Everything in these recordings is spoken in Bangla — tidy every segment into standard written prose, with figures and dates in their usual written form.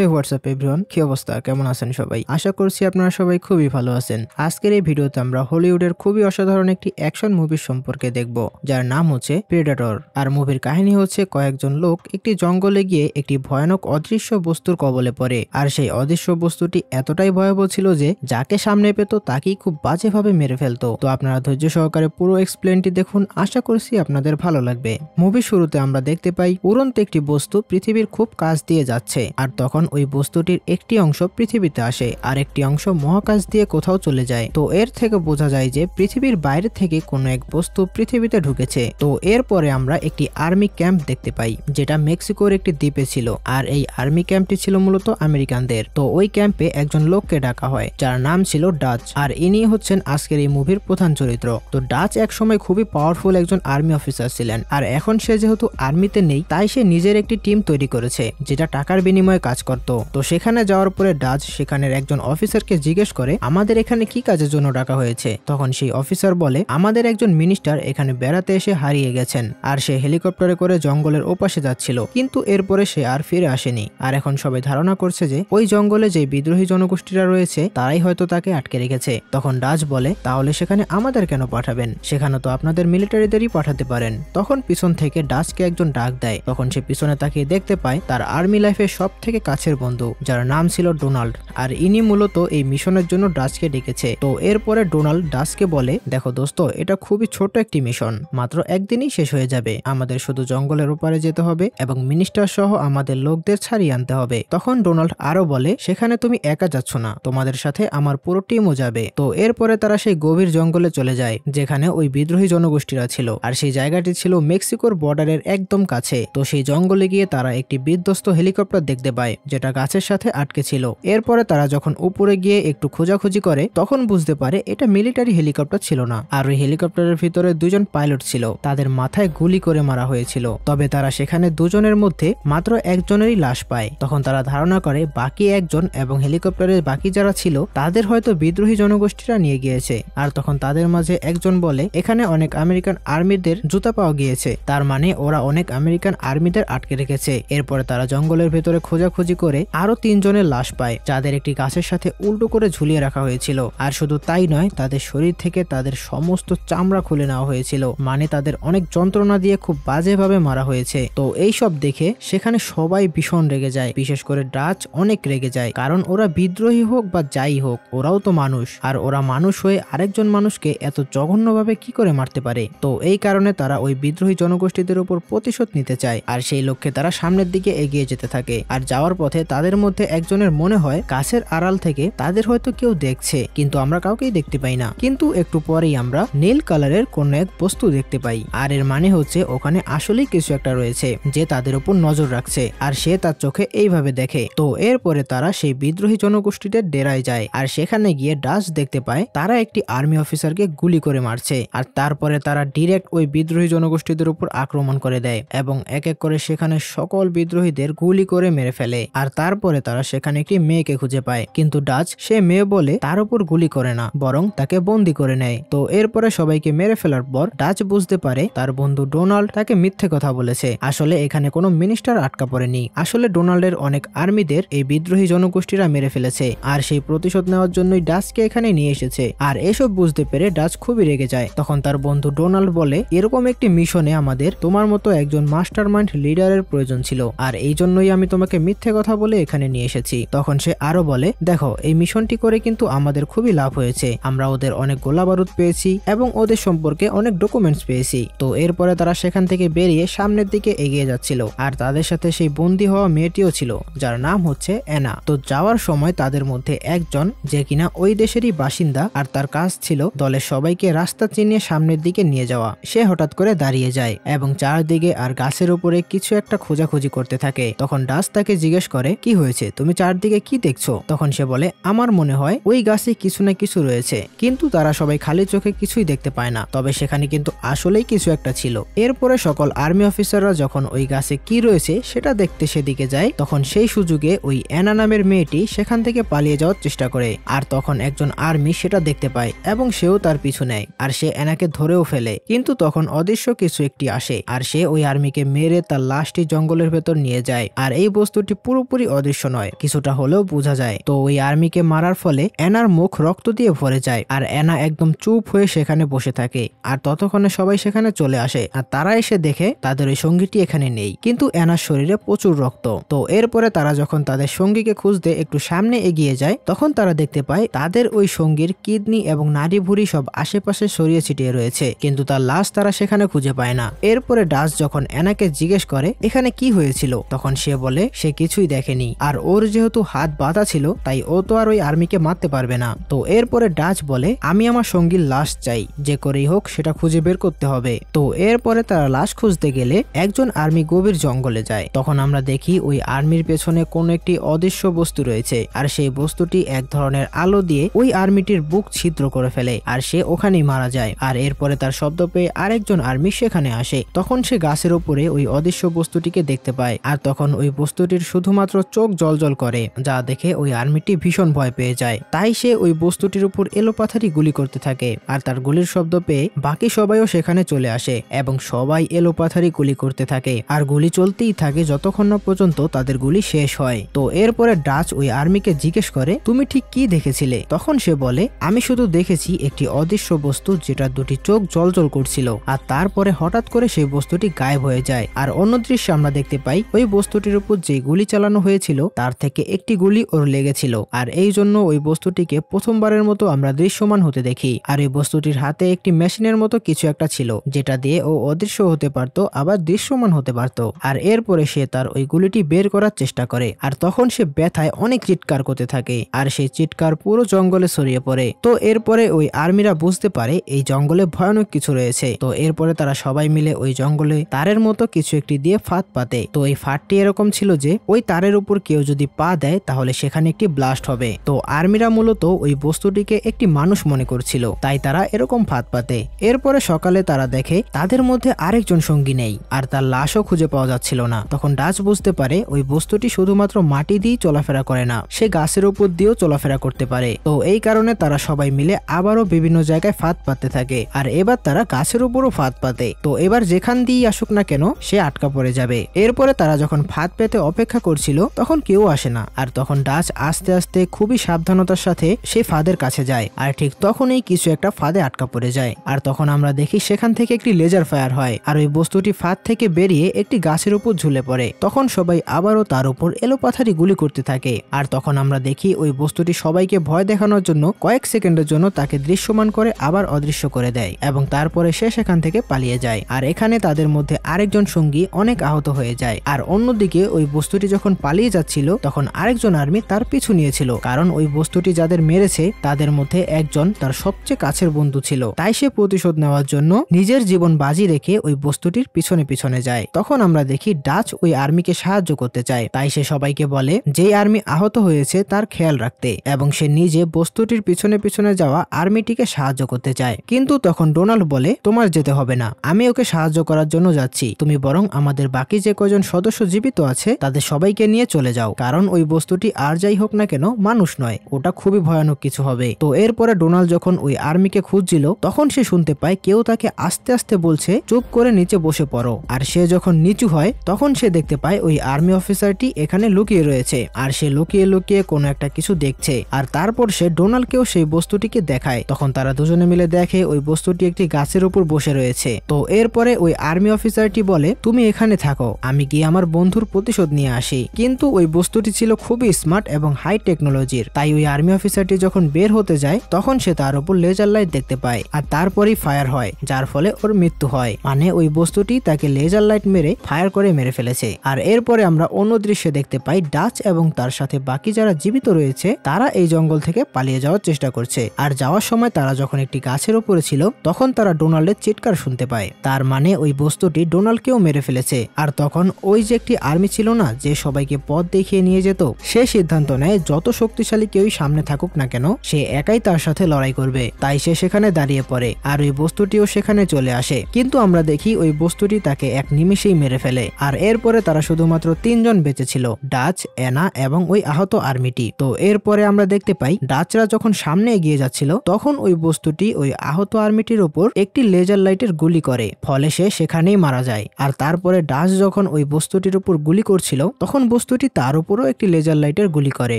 হে হোয়াটসঅ্যাপ এভরিওয়ান, কি অবস্থা, কেমন আছেন সবাই? আশা করছি আপনারা সবাই খুবই ভালো আছেন। আজকের এই ভিডিওতে আমরা হলিউডের খুবই অসাধারণ একটি অ্যাকশন মুভির সম্পর্কে দেখব, যার নাম হচ্ছে প্রেডেটর। আর মুভির কাহিনী হচ্ছে কয়েকজন লোক একটি জঙ্গলে গিয়ে একটি ভয়ানক অদৃশ্য বস্তুর কবলে পড়ে। আর সেই অদৃশ্য বস্তুটি এতটাই ভয়াবহ ছিল যে যাকে সামনে পেত তাকেই খুব বাজেভাবে মেরে ফেলতো। তো আপনারা ধৈর্য সহকারে পুরো এক্সপ্লেনটি দেখুন, আশা করছি আপনাদের ভালো লাগবে। মুভির শুরুতে আমরা দেখতে পাই উড়ন্ত একটি বস্তু পৃথিবীর খুব কাছ দিয়ে যাচ্ছে, আর তখন ওই বস্তুটির একটি অংশ পৃথিবীতে আসে আর একটি অংশ মহাকাশ দিয়ে কোথাও চলে যায়। তো এর থেকে বোঝা যায় যে পৃথিবীর বাইরে থেকে কোনো এক বস্তু পৃথিবীতে ঢুকেছে। তো এরপরে আমরা একটি আর্মি ক্যাম্প দেখতে পাই, যেটা মেক্সিকোর একটি দ্বীপে ছিল। আর এই আর্মি ক্যাম্পটি ছিল মূলত আমেরিকানদের। তো ওই ক্যাম্পে একজন লোককে ডাকা হয়, যার নাম ছিল ডাচ। আর ইনি হচ্ছেন আজকের এই মুভির প্রধান চরিত্র। তো ডাচ এক সময় খুবই পাওয়ারফুল একজন আর্মি অফিসার ছিলেন, আর এখন সে যেহেতু আর্মিতে নেই তাই সে নিজের একটি টিম তৈরি করেছে, যেটা টাকার বিনিময়ে কাজ করত। তো সেখানে যাওয়ার পরে ডাচ সেখানের একজন অফিসারকে জিজ্ঞেস করে আমাদের এখানে কি কাজের জন্য ডাকা হয়েছে। তখন সেই অফিসার বলে আমাদের একজন মিনিস্টার এখানে বেড়াতে এসে হারিয়ে গেছেন, আর সে হেলিকপ্টারে করে জঙ্গলের ওপাশে যাচ্ছিল, কিন্তু এরপরে সে আর ফিরে আসেনি। আর এখন সবাই ধারণা করছে যে ওই জঙ্গলে যে বিদ্রোহী জনগোষ্ঠীরা রয়েছে তারাই হয়তো তাকে আটকে রেখেছে। তখন ডাচ বলে তাহলে সেখানে আমাদের কেন পাঠাবেন, সেখানে তো আপনাদের মিলিটারিদেরই পাঠাতে পারেন। তখন পিছন থেকে ডাচকে একজন ডাক দেয়। তখন সে পিছনে তাকিয়ে দেখতে পায় তার আর্মি লাইফের সব থেকে কাছের বন্ধু, যার নাম ছিল ডোনাল্ড। আর ইনি মূলত এই মিশনের জন্য ডাচকে ডেকেছে। তো এরপরে ডোনাল্ড ডাচকে বলে দেখো দোস্ত, এটা খুবই ছোট একটি মিশন, মাত্র একদিনই শেষ হয়ে যাবে। আমাদের শুধু জঙ্গলের ওপারে যেতে হবে এবং মিনিস্টার সহ আমাদের লোকদের ছাড়িয়ে আনতে হবে। তখন ডোনাল্ড আরো বলে সেখানে তুমি একা যাচ্ছ না, তোমাদের সাথে আমার পুরো টিমও যাবে। তো এরপরে তারা সেই গভীর জঙ্গলে চলে যায় যেখানে ওই বিদ্রোহী জনগোষ্ঠীরা ছিল। আর সেই জায়গাটি ছিল মেক্সিকোর বর্ডারের একদম কাছে। তো সেই জঙ্গলে গিয়ে তারা একটি বিধ্বস্ত হেলিকপ্টার দেখতে পায়, যেটা গাছের সাথে আটকে ছিল। এরপরে তারা যখন উপরে গিয়ে একটু খোঁজাখুঁজি করে তখন বুঝতে পারে এটা মিলিটারি হেলিকপ্টার ছিল না, আর ওই হেলিকপ্টারের ভিতরে দুজন পাইলট ছিল, তাদের মাথায় গুলি করে মারা হয়েছিল। তবে তারা সেখানে দুজনের মধ্যে মাত্র একজনেরই লাশ পায়। তখন তারা ধারণা করে বাকি একজন এবং হেলিকপ্টারের বাকি যারা ছিল তাদের হয়তো বিদ্রোহী জনগোষ্ঠীরা নিয়ে গিয়েছে। আর তখন তাদের মাঝে একজন বলে এখানে অনেক আমেরিকান আর্মিদের জুতা পাওয়া গিয়েছে, তার মানে ওরা অনেক আমেরিকান আর্মিদের আটকে রেখেছে। এরপরে তারা জঙ্গলের ভেতরে খোঁজাখুঁজি করে আরো তিনজনের লাশ পায়, যাদের একটি গাছের সাথে উল্টো করে ঝুলিয়ে রাখা হয়েছিল। আর শুধু তাই নয়, তাদের শরীর থেকে তাদের সমস্ত চামড়া খুলে নেওয়া হয়েছিল, মানে তাদের অনেক যন্ত্রণা দিয়ে খুব বাজেভাবে মারা হয়েছে। তো এই সব দেখে সেখানে সবাই ভীষণ রেগে যায়, বিশেষ করে ডাচ অনেক রেগে যায়, কারণ ওরা বিদ্রোহী হোক বা যাই হোক ওরাও তো মানুষ, আর ওরা মানুষ হয়ে আরেকজন মানুষকে এত জঘন্যভাবে কি করে মারতে পারে। তো এই কারণে তারা ওই বিদ্রোহী জনগোষ্ঠীদের উপর প্রতিশোধ নিতে চায়। আর সেই লক্ষ্যে তারা সামনের দিকে এগিয়ে যেতে থাকে। আর যাওয়ার পথে তাদের মধ্যে একজনের মনে হয় গাছের আড়াল থেকে তাদের হয়তো কেউ দেখছে, কিন্তু আমরা কাউকেই দেখতে পাই না। কিন্তু একটু পরেই আমরা নীল কালারের কোন এক বস্তু দেখতে পাই, আর এর মানে হচ্ছে ওখানে আসলেই কিছু একটা রয়েছে যে তাদের উপর নজর রাখছে, আর সে তার চোখে এইভাবে দেখে। তো এরপরে তারা সেই বিদ্রোহী জনগোষ্ঠীদের ডেরায় যায়, আর সেখানে গিয়ে ডাচ দেখতে পায় তারা একটি আর্মি অফিসারকে গুলি করে মারছে। আর তারপরে তারা ডিরেক্ট ওই বিদ্রোহী জনগোষ্ঠীদের উপর আক্রমণ করে দেয় এবং এক এক করে সেখানে সকল বিদ্রোহীদের গুলি করে মেরে ফেলে। আর তারপরে তারা সেখানে একটি মেয়েকে খুঁজে পায়, কিন্তু ডাচ সে মেয়ে বলে তার উপর গুলি করে না, বরং তাকে বন্দি করে নেয়। তো এরপরে সবাইকে মেরে ফেলার পর ডাচ বুঝতে পারে তার বন্ধু ডোনাল্ড তাকে মিথ্যে কথা বলেছে। আসলে এখানে কোনো মিনিস্টার আটকা পড়েনি, আসলে ডোনাল্ডের অনেক আর্মিদের এই বিদ্রোহী জনগোষ্ঠীরা মেরে ফেলেছে, আর সেই প্রতিশোধ নেওয়ার জন্যই ডাচকে এখানে নিয়ে এসেছে। আর এসব বুঝতে পেরে ডাচ খুবই রেগে যায়। তখন তার বন্ধু ডোনাল্ড বলে এরকম একটি মিশনে আমাদের তোমার মতো একজন মাস্টারমাইন্ড লিডারের প্রয়োজন ছিল, আর এই জন্যই আমি তোমাকে মিথ্যে কথা বলে এখানে নিয়ে এসেছি। তখন সে আরো বলে দেখো, এই মিশনটি করে কিন্তু আমাদের খুবই লাভ হয়েছে, আমরা ওদের অনেক গোলা বারুদ পেয়েছি এবং ওদের সম্পর্কে অনেক ডকুমেন্টস পেয়েছি। তো এরপরে তারা সেখান থেকে বেরিয়ে সামনের দিকে এগিয়ে যাচ্ছিল, আর তাদের সাথে সেই বন্দী হওয়া মেয়েটিও ছিল, যার নাম হচ্ছে অ্যানা। তো যাওয়ার সময় তাদের মধ্যে একজন যে কিনা ওই দেশেরই বাসিন্দা, আর তার কাজ ছিল দলের সবাইকে রাস্তা চিনিয়ে সামনের দিকে নিয়ে যাওয়া, সে হঠাৎ করে দাঁড়িয়ে যায় এবং চারদিকে আর গাছের উপরে কিছু একটা খোঁজাখুঁজি করতে থাকে। তখন ডাচ তাকে জিজ্ঞেস করে কি হয়েছে, তুমি চারদিকে কি দেখছো? তখন সে বলে আমার মনে হয় ওই গাছে কিছু না কিছু রয়েছে, কিন্তু তারা সবাই খালি চোখে কিছুই দেখতে পায় না, তবে সেখানে কিন্তু আসলেই কিছু একটা ছিল। এরপরে সকল আর্মি অফিসাররা যখন ওই গাছে কি রয়েছে সেটা দেখতে সেদিকে যায়, তখন সেই সুযোগে ওই অ্যানা নামের মেয়েটি সেখান থেকে পালিয়ে যাওয়ার চেষ্টা করে। আর তখন একজন আর্মি সেটা দেখতে পায় এবং সেও তার পিছু নেয়, আর সে অ্যানাকে ধরেও ফেলে। কিন্তু তখন অদৃশ্য কিছু একটি আসে, আর সে ওই আর্মিকে মেরে তার লাশটি জঙ্গলের ভেতর নিয়ে যায়। আর এই বস্তুটি পুরোপুরি পুরোপুরি অদৃশ্য নয়, কিছুটা হলেও বোঝা যায়। তো ওই আর্মিকে মারার ফলে অ্যানার মুখ রক্ত দিয়ে ভরে যায় আর অ্যানা একদম চুপ হয়ে সেখানে বসে থাকে। আর ততক্ষণে সবাই সেখানে চলে আসে আর তারা এসে দেখে তাদের ওই সঙ্গীটি এখানে নেই, কিন্তু অ্যানার শরীরে প্রচুর রক্ত। তো এরপরে তারা যখন তাদের সঙ্গীকে খুঁজতে একটু সামনে এগিয়ে যায় তখন তারা দেখতে পায় তাদের ওই সঙ্গীর কিডনি এবং নাড়ি ভুঁড়ি সব আশেপাশে ছড়িয়ে ছিটিয়ে রয়েছে, কিন্তু তার লাশ তারা সেখানে খুঁজে পায় না। এরপরে ডাচ যখন অ্যানাকে জিজ্ঞেস করে এখানে কি হয়েছিল, তখন সে বলে সে কিছুই দেখেনি, আর ওর যেহেতু হাত বাঁধা ছিল তাই ও তো আর ওই আর্মিকে মারতে পারবে না। তো এরপরে ডাচ বলে আমি আমার সঙ্গীর লাশ চাই, যে করেই হোক সেটা খুঁজে বের করতে হবে। তো এরপরে তারা লাশ খুঁজতে গেলে একজন আর্মি গভীর জঙ্গলে যায়। তখন আমরা দেখি ওই আর্মির পেছনে কোন একটি অদৃশ্য বস্তু রয়েছে, আর সেই বস্তুটি এক ধরনের আলো দিয়ে ওই আর্মিটির বুক ছিদ্র করে ফেলে আর সে ওখানেই মারা যায়। আর এরপরে তার শব্দ পেয়ে আরেকজন আর্মি সেখানে আসে। তখন সে গাছের উপরে ওই অদৃশ্য বস্তুটিকে দেখতে পায়, আর তখন ওই বস্তুটির শুধুমাত্র চোখ জ্বলজ্বল করে, যা দেখে ওই আর্মিটি ভীষণ ভয় পেয়ে যায়। তাই সে ওই বস্তুটির উপর এলোপাথারি গুলি করতে থাকে, আর তার গুলির শব্দ পেয়ে বাকি সবাইও সেখানে চলে আসে এবং সবাই এলোপাথারি গুলি করতে থাকে, আর গুলি চলতেই থাকে যতক্ষণ না পর্যন্ত তাদের গুলি শেষ হয়। তো এরপরে ডাচ ওই আর্মিকে জিজ্ঞেস করে তুমি ঠিক কি দেখেছিলে? তখন সে বলে আমি শুধু দেখেছি একটি অদৃশ্য বস্তু যেটা দুটি চোখ জ্বলজ্বল করছিল, আর তারপরে হঠাৎ করে সেই বস্তুটি গায়েব হয়ে যায়। আর অন্য দৃশ্যে আমরা দেখতে পাই ওই বস্তুটির উপর যে গুলি চালানো হয়েছিল তার থেকে একটি গুলি ওর লেগেছিল, আর এই জন্য ওই বস্তুটিকে প্রথমবারের মতো আমরা দৃশ্যমান হতে দেখি। আর এই বস্তুটির হাতে একটি মেশিনের মতো কিছু একটা ছিল, যেটা দিয়ে ও অদৃশ্য হতে পারত আবার দৃশ্যমান হতে পারত। আর এরপরে সে তার ওই গুলিটি বের করার চেষ্টা করে, আর তখন সে ব্যথায় অনেক চিৎকার করতে থাকে, আর সেই চিৎকার পুরো জঙ্গলে ছড়িয়ে পড়ে। তো এরপরে ওই আর্মিরা বুঝতে পারে এই জঙ্গলে ভয়ানক কিছু রয়েছে। তো এরপরে তারা সবাই মিলে ওই জঙ্গলে তারের মতো কিছু একটি দিয়ে ফাঁদ পাতে। তো এই ফাঁদটি এরকম ছিল যে ওই তারের উপর কেউ যদি পা দেয় তাহলে সেখানে একটি ব্লাস্ট হবে। তো আর্মিরা মূলত ওই বস্তুটিকে একটি মানুষ মনে করছিল, তাই তারা এরকম ফাঁদ পাতে। এরপরে সকালে তারা দেখে তাদের মধ্যে আরেকজন সঙ্গী নেই, আর তার লাশও খুঁজে পাওয়া যাচ্ছিল না। তখন ডাচ বুঝতে পারে ওই বস্তুটি শুধুমাত্র মাটি দিয়েই চলাফেরা করে না, সে গাছের উপর দিয়েও চলাফেরা করতে পারে। তো এই কারণে তারা সবাই মিলে আবারও বিভিন্ন জায়গায় ফাঁদ পাততে থাকে, আর এবার তারা গাছের উপরও ফাঁদ পাতে। তো এবার যেখান দিয়েই আসুক না কেন সে আটকা পড়ে যাবে। এরপরে তারা যখন ফাঁদ পেতে অপেক্ষা করছিল তখন কেউ আসে না, আর তখন ডাচ আস্তে আস্তে খুবই সাবধানতার সাথে সেই ফাঁদের কাছে যায়, আর ঠিক তখনই কিছু একটা ফাঁদে আটকা পড়ে যায়। আর তখন আমরা দেখি সেখান থেকে একটি লেজার ফায়ার হয়, আর ওই বস্তুটি ফাঁদ থেকে বেরিয়ে একটি গাছের উপর ঝুলে পড়ে। তখন সবাই আবারও তার উপর এলোপাথারি গুলি করতে থাকে, আর তখন আমরা দেখি ওই বস্তুটি সবাইকে ভয় দেখানোর জন্য কয়েক সেকেন্ডের জন্য তাকে দৃশ্যমান করে আবার অদৃশ্য করে দেয়, এবং তারপরে সে সেখান থেকে পালিয়ে যায়। আর এখানে তাদের মধ্যে আরেকজন সঙ্গী অনেক আহত হয়ে যায়। আর অন্যদিকে ওই বস্তুটি যখন পালিয়ে যাচ্ছিল তখন আরেকজন আর্মি তার পিছু নিয়েছিল, কারণ ওই বস্তুটি যাদের মেরেছে তাদের মধ্যে একজন তার সবচেয়ে কাছের বন্ধু ছিল। তাই সে প্রতিশোধ নেওয়ার জন্য নিজের জীবন বাজি রেখে ওই বস্তুটির পিছনে পিছনে যায়। তখন আমরা দেখি ডাচ ওই আর্মিকে সাহায্য করতে চায়, তাই সে সবাইকে বলে যে আর্মি আহত হয়েছে তার খেয়াল রাখতে, এবং সে নিজে বস্তুটির পিছনে পিছনে যাওয়া আর্মিটিকে সাহায্য করতে চায়। কিন্তু তখন ডোনাল্ড বলে তোমার যেতে হবে না, আমি ওকে সাহায্য করার জন্য যাচ্ছি, তুমি বরং আমাদের বাকি যে কয়জন সদস্য জীবিত আছে তাদের সবাইকে নিয়ে চলে যাও, কারণ ওই বস্তুটি আর যাই হোক না কেন মানুষ নয়, ওটা খুবই ভয়ানক কিছু হবে। তো এরপরে ডোনাল্ড যখন ওই আর্মিকে খুঁজছিল তখন সে শুনতে পায় কেউ তাকে আস্তে আস্তে বলছে চুপ করে নিচে বসে পড়ো। আর সে যখন নিচু হয় তখন সে দেখতে পায় ওই আর্মি অফিসারটি এখানে লুকিয়ে রয়েছে, আর সে লুকিয়ে লুকিয়ে কোনো একটা কিছু দেখছে। আর তারপর সে ডোনাল্ডকেও সেই বস্তুটিকে দেখায়। তখন তারা দুজনে মিলে দেখে ওই বস্তুটি একটি গাছের উপর বসে রয়েছে। তো এরপরে ওই আর্মি অফিসারটি বলে তুমি এখানে থাকো, আমি গিয়ে আমার বন্ধুর প্রতিশোধ নিয়ে আসি। কিন্তু ওই বস্তুটি ছিল খুবই স্মার্ট এবং হাই টেকনোলজির, তাই ওই আর্মি অফিসারটি যখন বের হতে যায় তখন সে তার উপর লেজার লাইট দেখতে পায়, আর তারপরই ফায়ার হয়, যার ফলে ওর মৃত্যু হয়। মানে ওই বস্তুটি তাকে লেজার লাইট মেরে ফায়ার করে মেরে ফেলেছে। আর এরপরে আমরা অন্য দৃশ্যে দেখতে পাই ডাচ এবং তার সাথে বাকি যারা জীবিত রয়েছে তারা এই জঙ্গল থেকে পালিয়ে যাওয়ার চেষ্টা করছে। আর যাওয়ার সময় তারা যখন একটি গাছের উপরে ছিল তখন তারা ডোনাল্ডের চিৎকার শুনতে পায়, তার মানে ওই বস্তুটি ডোনাল্ডকেও মেরে ফেলেছে। আর তখন ওই যে একটি আর্মি ছিল না যে সবাইকে পথ দেখিয়ে নিয়ে যেত, সে সিদ্ধান্ত নেয় যত শক্তিশালী কেউই সামনে থাকুক না কেন সে একাই তার সাথে লড়াই করবে। তাই সে সেখানে দাঁড়িয়ে পড়ে, আর ওই বস্তুটিও সেখানে চলে আসে। কিন্তু আমরা দেখি ওই বস্তুটি তাকে এক নিমেষেই মেরে ফেলে। আর এরপরে তারা শুধুমাত্র 3 জন বেঁচে ছিল, ডাচ, অ্যানা এবং ওই আহত আর্মিটি। তো এরপরে আমরা দেখতে পাই ডাচরা যখন সামনে এগিয়ে যাচ্ছিল তখন ওই বস্তুটি ওই আহত আর্মিটির উপর একটি লেজার লাইটের গুলি করে, ফলে সে সেখানেই মারা যায়। আর তারপরে ডাচ যখন ওই বস্তুটির উপর গুলি করছিল তখন বস্তুটি তার উপরও একটি লেজার লাইটের গুলি করে,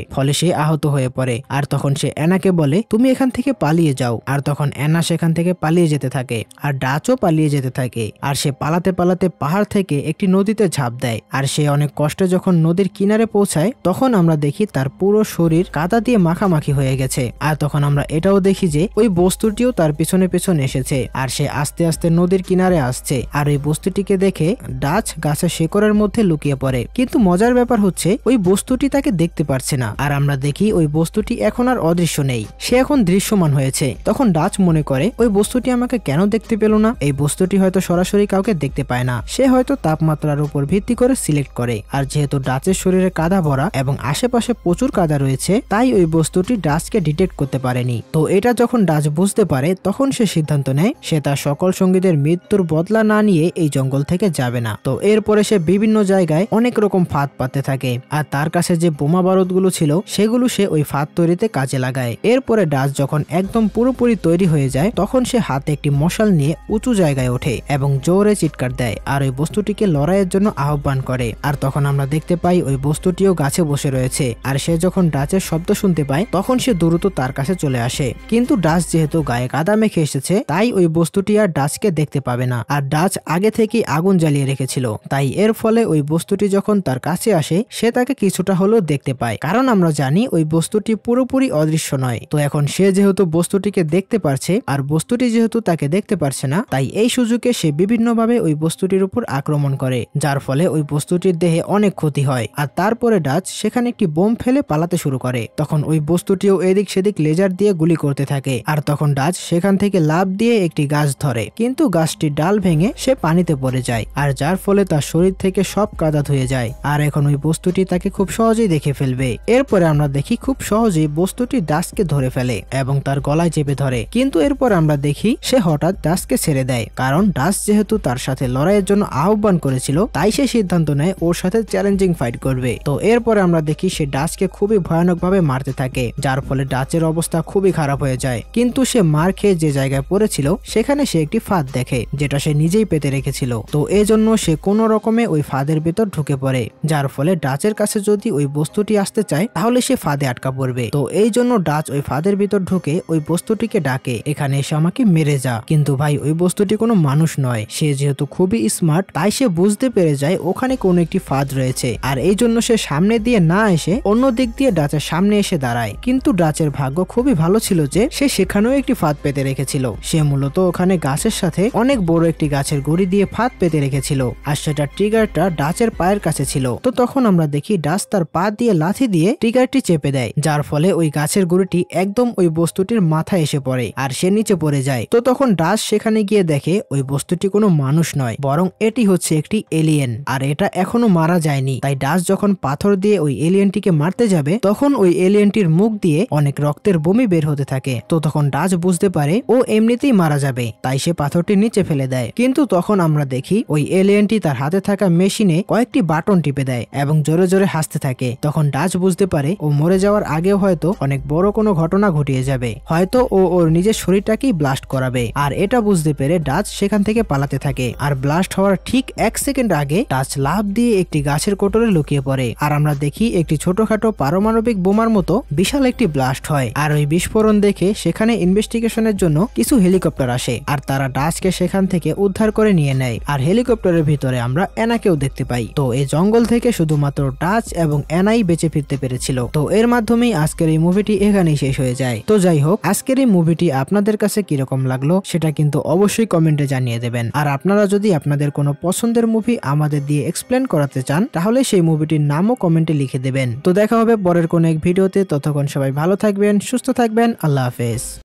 ফলে সে আহত হয়ে পড়ে। আর তখন সে অ্যানাকে বলে তুমি এখান থেকে পালিয়ে যাও। আর তখন অ্যানা সেখান থেকে পালিয়ে যেতে থাকে, আর ডাচও পালিয়ে যেতে থাকে। আর সে পালাতে পালাতে পাহাড় থেকে একটি নদীতে ঝাঁপ দেয়। আর সে অনেক কষ্টে যখন নদীর কিনারে পৌঁছায় তখন আমরা দেখি তার পুরো শরীর কাদা দিয়ে মাখামাখি হয়ে গেছে। আর তখন আমরা এটাও দেখি যে ওই বস্তুটিও তার পিছনে পিছনে এসেছে, আর সে আস্তে আস্তে নদীর কিনারে আসছে। আর ওই বস্তুটিকে দেখে ডাচ গাছের শেকড়ের মধ্যে লুকিয়ে পড়ে। কিন্তু মজার ব্যাপার হচ্ছে ওই বস্তুটি তাকে দেখতে পারছে না। আর আমরা দেখি ওই বস্তুটি এখন আর অদৃশ্য নেই, সে এখন দৃশ্যমান হয়েছে। তখন ডাচ মনে করে ওই বস্তুটি আমাকে কেন দেখতে পেল না? এই বস্তুটি হয়তো সরাসরি কাউকে দেখতে পায় না, সে হয়তো তাপমাত্রার উপর ভিত্তি করে সিলেক্ট করে। আর যেহেতু ডাচের শরীরে কাদা ভরা এবং আশেপাশে প্রচুর কাদা রয়েছে, তাই ওই বস্তুটি ডাচকে ডিটেক্ট করতে পারেনি। তো এটা যখন ডাচ বুঝতে পারে তখন সে সিদ্ধান্ত নেয় সে তার সকল সঙ্গীদের মৃত্যুর বদলা না নিয়ে এই জঙ্গল থেকে যাবে না। তো এরপরে সে বিভিন্ন জায়গায় অনেক রকম ফাঁদ পাতে থাকে, আর তার কাছে যে বোমা বারুদগুলো ছিল সেগুলো সে ওই ফাঁদ তৈরিতে কাজে লাগায়। এরপরে ডাচ যখন একদম পুরোপুরি তৈরি হয়ে যায় তখন সে হাতে একটি মশাল নিয়ে উঁচু জায়গায় ওঠে এবং জোরে চিৎকার দেয় আর ওই বস্তুটিকে লড়াইয়ের জন্য আহ্বান করে। আর তখন আমরা দেখতে পাই ওই বস্তুটিও গাছে বসে রয়েছে। আর সে যখন ডাচের শব্দ শুনতে পায় তখন সে দ্রুত তার কাছে চলে আসে। কিন্তু ডাচ যেহেতু গায়ে কাদা মেখে এসেছে তাই ওই বস্তুটি আর ডাচকে দেখতে পাবে না। আর ডাচ আগে থেকেই আগুন জ্বালিয়ে রেখেছিল, তাই এর ফলে ওই বস্তুটি যখন তার কাছে আসে সে তাকে কিছুটা হলেও দেখতে পায়, কারণ আমরা জানি ওই বস্তুটি পুরোপুরি অদৃশ্য নয়। তো এখন সে যেহেতু বস্তুটিকে দেখতে পারছে আর বস্তুটি যেহেতু তাকে দেখতে পারছে না, তাই এই সুযোগে সে বিভিন্নভাবে ওই বস্তুটির উপর আক্রমণ করে, যার ফলে ওই বস্তুটির দেহে অনেক ক্ষতি হয়। আর তারপরে ডাচ সেখানে একটি বোম ফেলে পালাতে শুরু করে। তখন ওই বস্তুটিও এদিক সেদিক লেজার দিয়ে গুলি করতে থাকে। আর তখন ডাচ সেখান থেকে লাফ দিয়ে একটি গাছ ধরে, কিন্তু গাছটির ডাল ভেঙে সে পানিতে পড়ে যায়, আর যার ফলে তার শরীর থেকে সব কাদা ধুয়ে যায়। আর এখন ওই বস্তুটি তাকে খুব সহজেই দেখে ফেলবে। এরপরে আমরা দেখি খুব সহজেই বস্তুটি ডাচকে ধরে ফেলে এবং তার গলায় চেপে ধরে। কিন্তু এরপর আমরা দেখি সে হঠাৎ ডাচকে ছেড়ে দেয়, কারণ ডাচ যেহেতু তার সাথে লড়াইয়ের জন্য আহ্বান করেছিল তাই সে সিদ্ধান্ত নেয় ওর সাথে চ্যালেঞ্জিং ফাইট করবে। তো এরপরে আমরা দেখি সে ডাচকে খুবই ভয়ানকভাবে মারতে থাকে, যার ফলে ডাচের অবস্থা খুবই খারাপ হয়ে যায়। কিন্তু সে মার খেয়ে যে জায়গায় পড়েছিল সেখানে সে একটি ফাঁদ দেখে, যেটা সে নিজেই পেতে রেখেছিল। তো এজন্য সে কোনো রকমে ওই ফাঁদের ভেতর ঢুকে পড়ে, যার ফলে ডাচের কাছে যদি ওই বস্তুটি আসতে চায় তাহলে সে ফাঁদে আটকা পড়বে। তো এই জন্য ডাচ ওই ফাঁদের ভিতর ঢুকে ওই বস্তুটিকে ডাকে, এখানে এসে আমাকে মেরে যা। কিন্তু ভাই ওই বস্তুটি কোনো মানুষ নয়, সে যেহেতু খুবই স্মার্ট তাই সে বুঝতে পেরে যায় ওখানে কোনো একটি ফাঁদ রয়েছে। আর এই জন্য সে সামনে দিয়ে না এসে অন্য দিক দিয়ে ডাচের সামনে এসে দাঁড়ায়। কিন্তু ডাচের ভাগ্য খুবই ভালো ছিল যে সে সেখানেও একটি ফাঁদ পেতে রেখেছিল। সে মূলত ওখানে গাছের সাথে অনেক বড় একটি গাছের গুড়ি দিয়ে ফাঁদ পেতে রেখেছিল, আর সেটা ট্রিগারটা ডাচের পায়ের কাছে ছিল। তো তখন আমরা দেখি ডাচ তার পা দিয়ে লাথি দিয়ে ট্রিগারটি চেপে দেয়, যার ফলে ওই গাছের গুড়িটি একদম ওই বস্তুটির মাথায় এসে পড়ে আর সে নিচে পড়ে যায়। তো তখন ডাচ সেখানে গিয়ে দেখে ওই বস্তুটি কোনো মানুষ নয়, বরং এটি হচ্ছে একটি এলিয়েন, আর এটা এখনো মারা যায়নি। তাই ডাচ যখন পাথর দিয়ে ওই এলিয়েনটিকে মারতে যাবে তখন ওই এলিয়েনটির মুখ দিয়ে অনেক রক্তের বমি বের হতে থাকে। তো তখন ডাচ বুঝতে পারে ও এমনিতেই মারা যাবে, তাই সে পাথরটি নিচে ফেলে দেয়। কিন্তু তখন আমরা দেখি ওই এলিয়েনটি তার হাতে থাকা মেশিনে কয়েকটি বাটন টিপে দেয় এবং জোরে জোরে হাসতে থাকে। তখন ডাচ বুঝতে পারে ও মরে যাওয়ার আগেও হয়তো অনেক বড় কোনো ঘটনা ঘটিয়ে যাবে, হয়তো ও ওর নিজের শরীরটাকেই ব্লাস্ট করাবে। আর এটা বুঝতে পেরে ডাচ সেখান থেকে পালাতে থাকে। আর ব্লাস্ট হওয়ার ঠিক 1 সেকেন্ড আগে ডাচ লাফ দিয়ে একটি গাছের কোটরে লুকিয়ে পড়ে। আর আমরা দেখি একটি ছোটখাটো পারমাণবিক বোমার মতো বিশাল একটি ব্লাস্ট হয়। আর ওই বিস্ফোরণ দেখে সেখানে ইনভেস্টিগেশনের জন্য কিছু হেলিকপ্টার আসে, আর তারা ডাচকে সেখান থেকে উদ্ধার করে নিয়ে নেয়। আর হেলিকপ্টারের ভিতরে আমরা অ্যানাকেও দেখতে পাই। তো এই জঙ্গল থেকে শুধুমাত্র ডাচ এবং অ্যানাই বেঁচে ফিরতে পেরেছিল। তো এর মাধ্যমেই আজকের এই মুভিটি এখানেই শেষ হয়ে যায়। তো যাই হোক, আজকের এই মুভিটি আপনাদের কাছে কিরকম লাগলো সেটা কিন্তু অবশ্যই কমেন্টে জানিয়ে দেবেন। আর আপনারা যদি আপনাদের কোনো পছন্দের মুভি আমাদের দিয়ে এক্সপ্লেন করাতে চান তাহলে সেই মুভিটির নামও কমেন্টে লিখে দেবেন। তো দেখা হবে পরের কোনো এক ভিডিওতে, ততক্ষণ সবাই ভালো থাকবেন, সুস্থ থাকবেন, আল্লাহ হাফেজ।